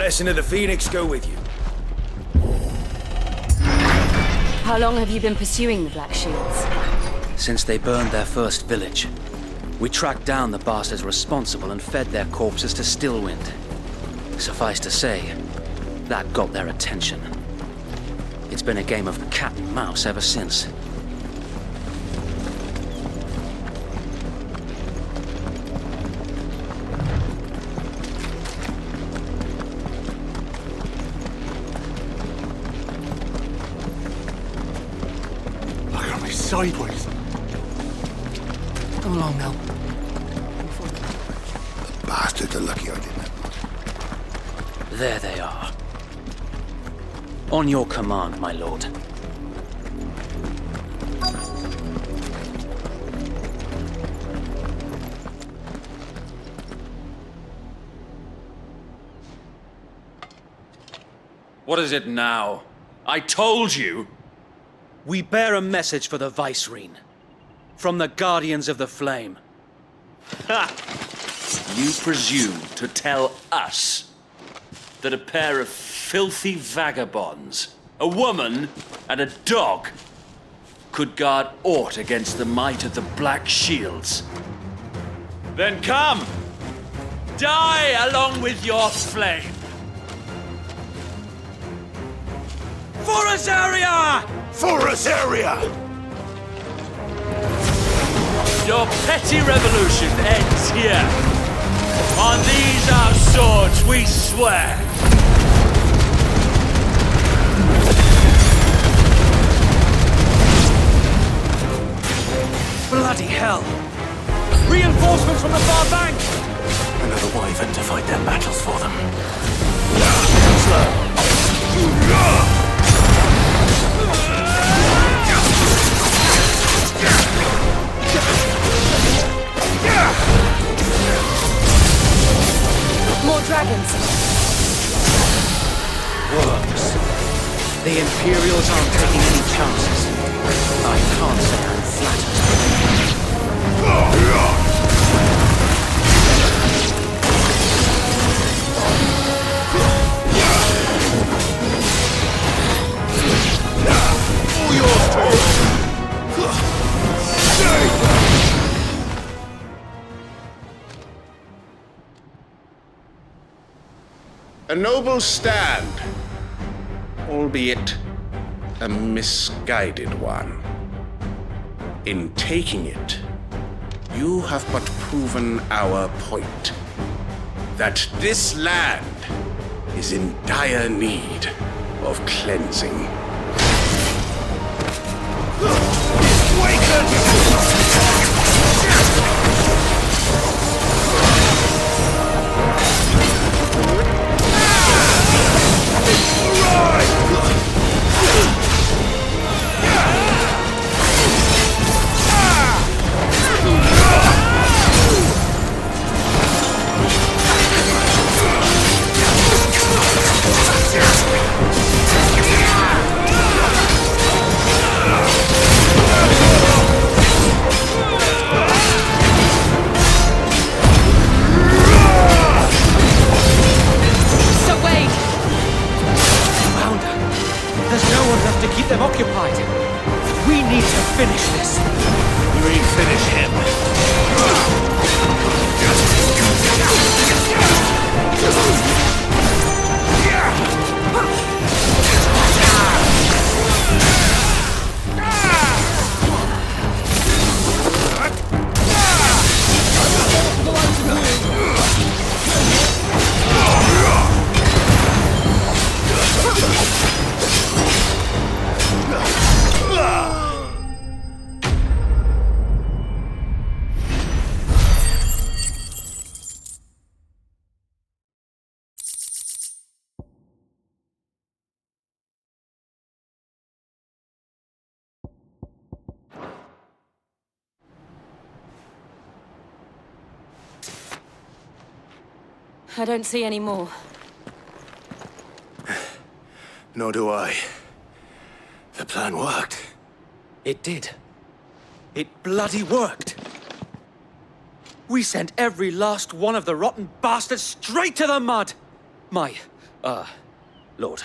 blessing of the Phoenix go with you. How long have you been pursuing the Black Shields? Since they burned their first village. We tracked down the bastards responsible and fed their corpses to Stillwind. Suffice to say, that got their attention. It's been a game of cat and mouse ever since. Look at me sideways. Come along now. The bastards are lucky I didn't. There they are. On your command, my lord. What is it now? I told you! We bear a message for the Vicereine. From the Guardians of the Flame. Ha! You presume to tell us that a pair of filthy vagabonds, a woman and a dog, could guard aught against the might of the Black Shields? Then come! Die along with your flame! For Azaria! For Azaria! Your petty revolution ends here. On these our swords we swear. Bloody hell! Reinforcements from the far bank! Another wyvern to fight their battles for them. More dragons. Worms. The Imperials aren't taking any chances. I can't say I'm flattered. All yours, too! A noble stand, albeit a misguided one. In taking it, you have but proven our point, that this land is in dire need of cleansing. There's no one left to keep them occupied. We need to finish this. We finish him. I don't see any more. Nor do I. The plan worked. It did. It bloody worked. We sent every last one of the rotten bastards straight to the mud. My Lord,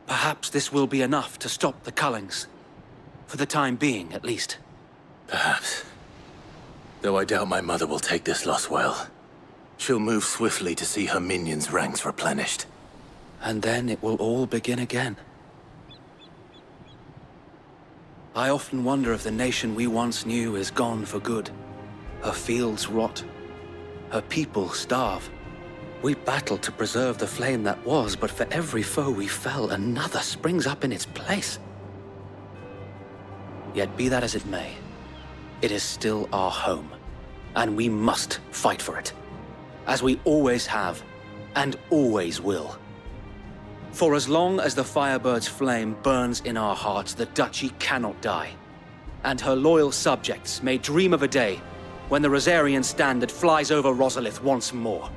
perhaps this will be enough to stop the Cullings. For the time being, at least. Perhaps. Though I doubt my mother will take this loss well. She'll move swiftly to see her minions' ranks replenished. And then it will all begin again. I often wonder if the nation we once knew is gone for good. Her fields rot. Her people starve. We battled to preserve the flame that was, but for every foe we fell, another springs up in its place. Yet be that as it may, it is still our home, and we must fight for it, as we always have, and always will. For as long as the Firebird's flame burns in our hearts, the Duchy cannot die, and her loyal subjects may dream of a day when the Rosarian standard flies over Rosalith once more.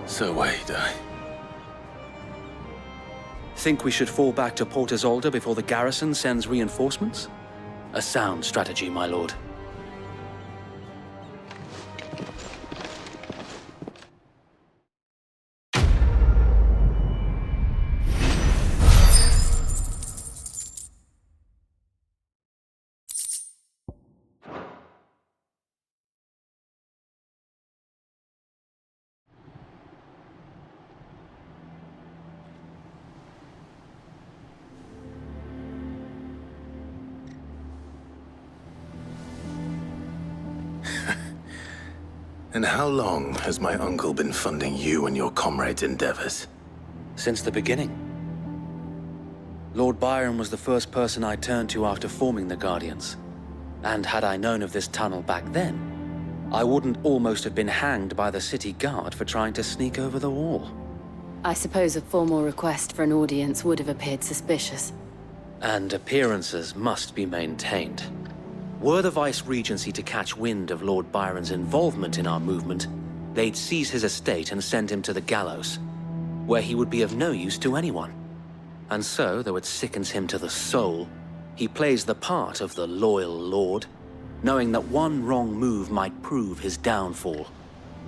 So wait, Think we should fall back to Port Isolde before the garrison sends reinforcements? A sound strategy, my lord. And how long has my uncle been funding you and your comrades' endeavors? Since the beginning. Lord Byron was the first person I turned to after forming the Guardians. And had I known of this tunnel back then, I wouldn't almost have been hanged by the city guard for trying to sneak over the wall. I suppose a formal request for an audience would have appeared suspicious. And appearances must be maintained. Were the Vice-Regency to catch wind of Lord Byron's involvement in our movement, they'd seize his estate and send him to the gallows, where he would be of no use to anyone. And so, though it sickens him to the soul, he plays the part of the loyal lord, knowing that one wrong move might prove his downfall.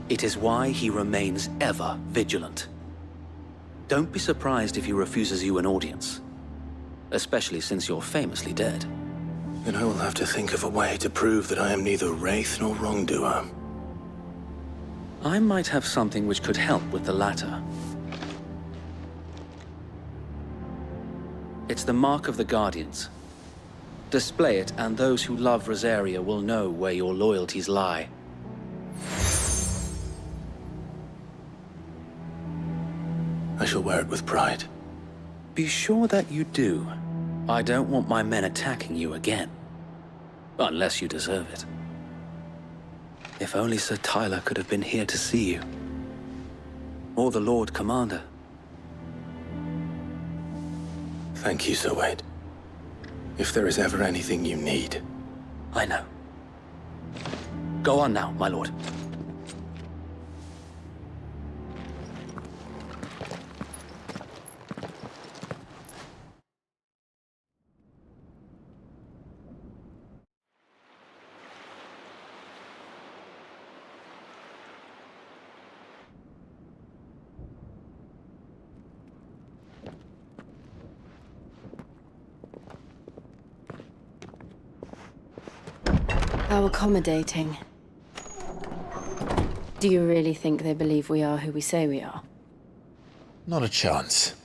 It is why he remains ever vigilant. Don't be surprised if he refuses you an audience, especially since you're famously dead. Then I will have to think of a way to prove that I am neither wraith nor wrongdoer. I might have something which could help with the latter. It's the Mark of the Guardians. Display it, and those who love Rosaria will know where your loyalties lie. I shall wear it with pride. Be sure that you do. I don't want my men attacking you again. Unless you deserve it. If only Sir Tyler could have been here to see you. Or the Lord Commander. Thank you, Sir Wade. If there is ever anything you need. I know. Go on now, my lord. How accommodating. Do you really think they believe we are who we say we are? Not a chance.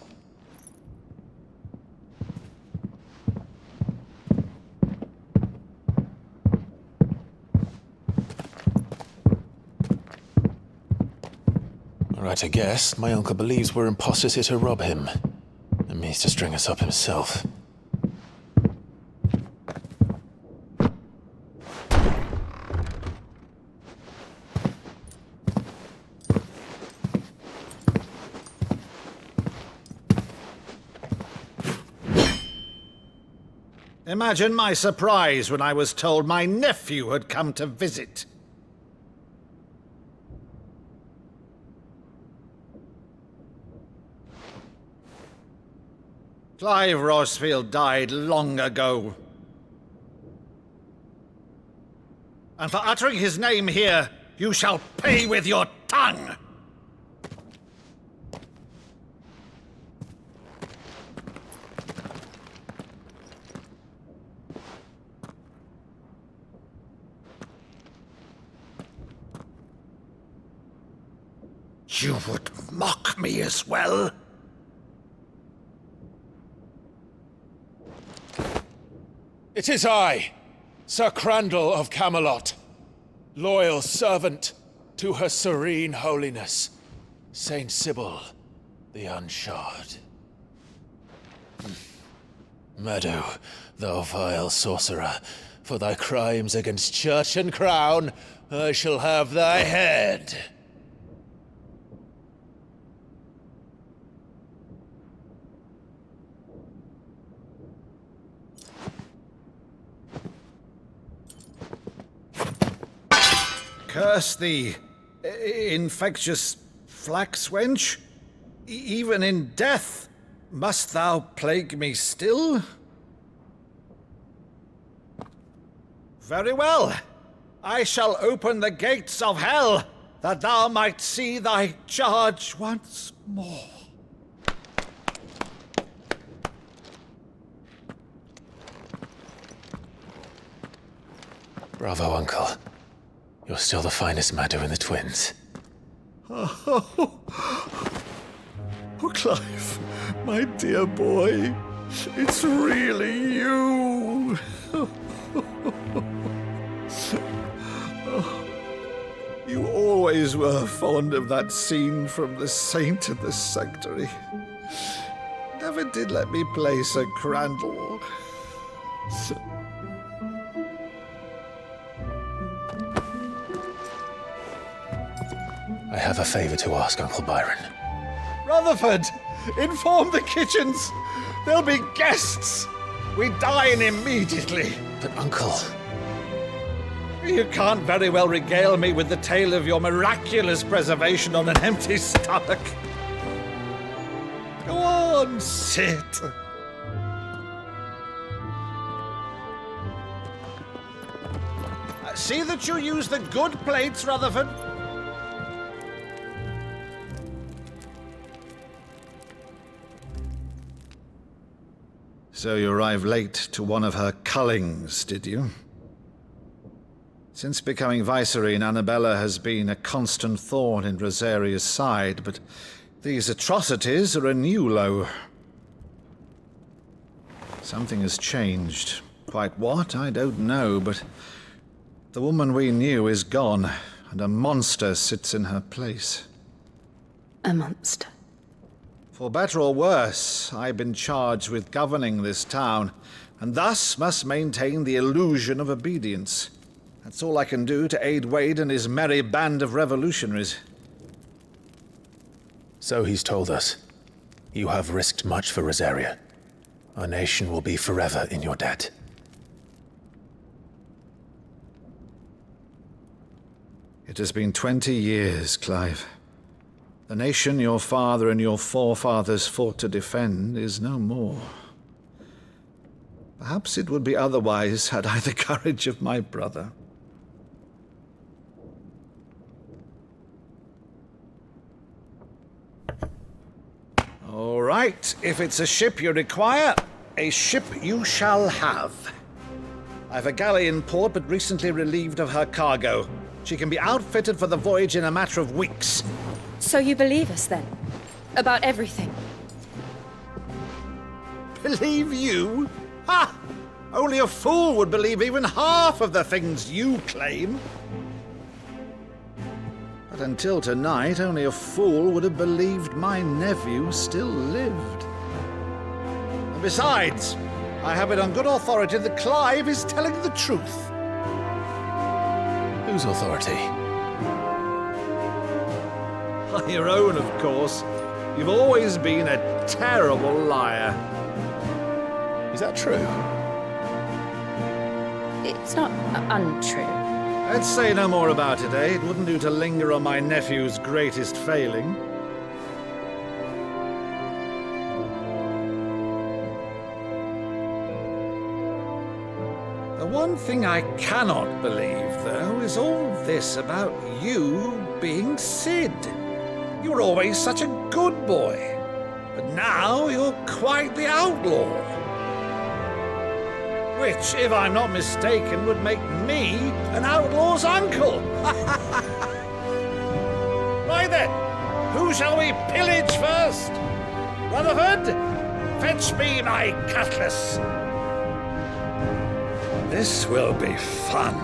Right, I guess. My uncle believes we're imposters here to rob him. And means to string us up himself. Imagine my surprise when I was told my nephew had come to visit. Clive Rosfield died long ago. And for uttering his name here, you shall pay with your tongue! You would mock me as well? It is I, Sir Crandall of Camelot, loyal servant to Her Serene Holiness, Saint Sybil the Unshod. Meadow, thou vile sorcerer, for thy crimes against church and crown, I shall have thy head. Curse thee, infectious flax wench. Even in death, must thou plague me still? Very well. I shall open the gates of hell, that thou might see thy charge once more. Bravo, Uncle. You're still the finest Meadow in the twins. Oh, Clive, my dear boy, it's really you. You always were fond of that scene from The Saint and the Sanctuary. Never did let me play Sir Crandall. I have a favor to ask, Uncle Byron. Rutherford, inform the kitchens. There'll be guests. We dine immediately. But, Uncle... You can't very well regale me with the tale of your miraculous preservation on an empty stomach. Go on, sit. See that you use the good plates, Rutherford. So you arrived late to one of her cullings, did you? Since becoming Vicereine, Annabella has been a constant thorn in Rosaria's side, but these atrocities are a new low. Something has changed. Quite what, I don't know, but the woman we knew is gone, and a monster sits in her place. A monster. For better or worse, I've been charged with governing this town, and thus must maintain the illusion of obedience. That's all I can do to aid Wade and his merry band of revolutionaries. So he's told us. You have risked much for Rosaria. Our nation will be forever in your debt. It has been 20 years, Clive. The nation your father and your forefathers fought to defend is no more. Perhaps it would be otherwise had I the courage of my brother. All right, if it's a ship you require, a ship you shall have. I've a galley in port, but recently relieved of her cargo. She can be outfitted for the voyage in a matter of weeks. So you believe us then? About everything? Believe you? Ha! Only a fool would believe even half of the things you claim. But until tonight, only a fool would have believed my nephew still lived. And besides, I have it on good authority that Clive is telling the truth. Whose authority? Your own, of course. You've always been a terrible liar. Is that true? It's not untrue. Let's say no more about it, eh? It wouldn't do to linger on my nephew's greatest failing. The one thing I cannot believe, though, is all this about you being Sid. You were always such a good boy, but now you're quite the outlaw. Which, if I'm not mistaken, would make me an outlaw's uncle. Right then, Who shall we pillage first? Rutherford, fetch me my cutlass. This will be fun.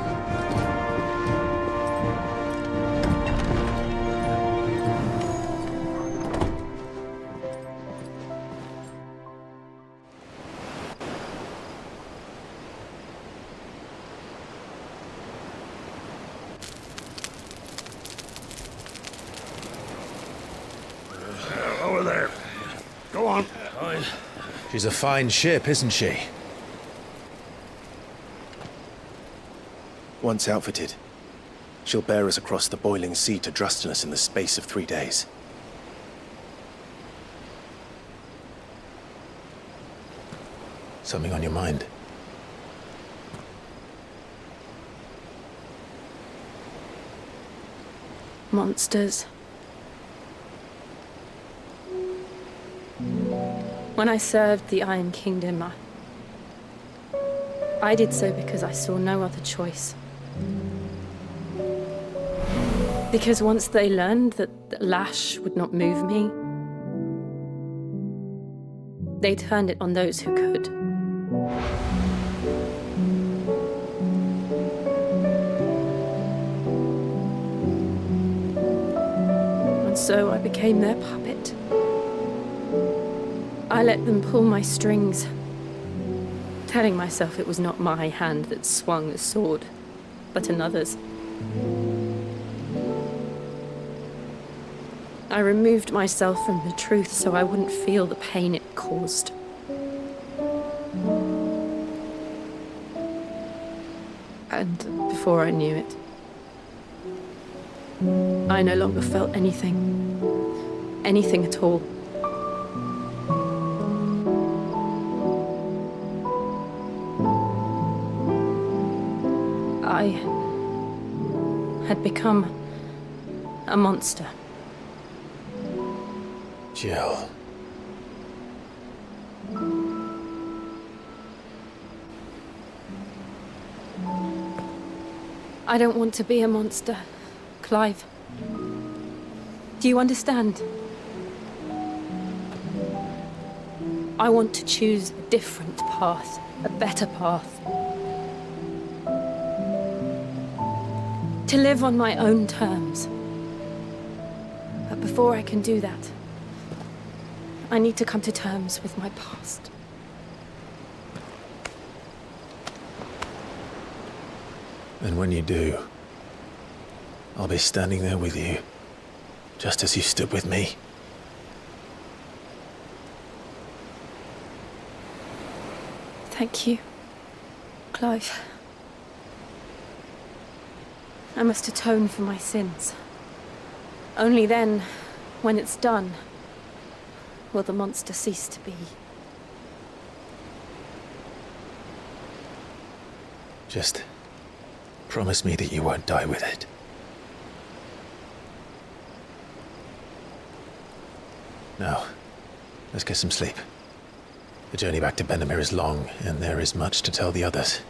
Over there. Go on. She's a fine ship, isn't she? Once outfitted, she'll bear us across the boiling sea to Drustinus in the space of 3 days. Something on your mind? Monsters. When I served the Iron Kingdom, I did so because I saw no other choice. Because once they learned that the lash would not move me, they turned it on those who could. And so I became their puppet. I let them pull my strings, telling myself it was not my hand that swung the sword, but another's. I removed myself from the truth so I wouldn't feel the pain it caused. And before I knew it, I no longer felt anything. Anything at all. I had become a monster. Jill. I don't want to be a monster, Clive. Do you understand? I want to choose a different path, a better path. To live on my own terms. But before I can do that, I need to come to terms with my past. And when you do, I'll be standing there with you, just as you stood with me. Thank you, Clive. I must atone for my sins. Only then, when it's done, will the monster cease to be. Just promise me that you won't die with it. Now, let's get some sleep. The journey back to Benamir is long, and there is much to tell the others.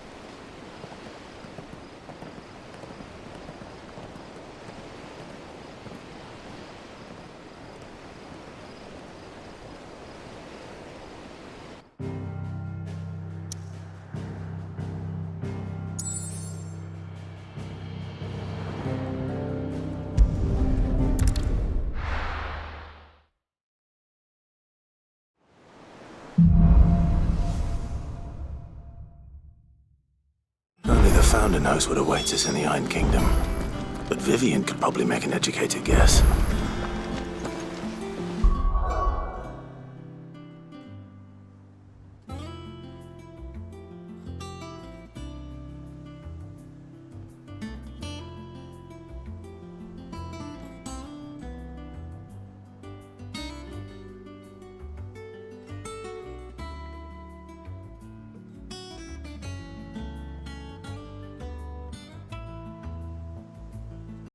Only the Founder knows what awaits us in the Iron Kingdom. But Vivian could probably make an educated guess.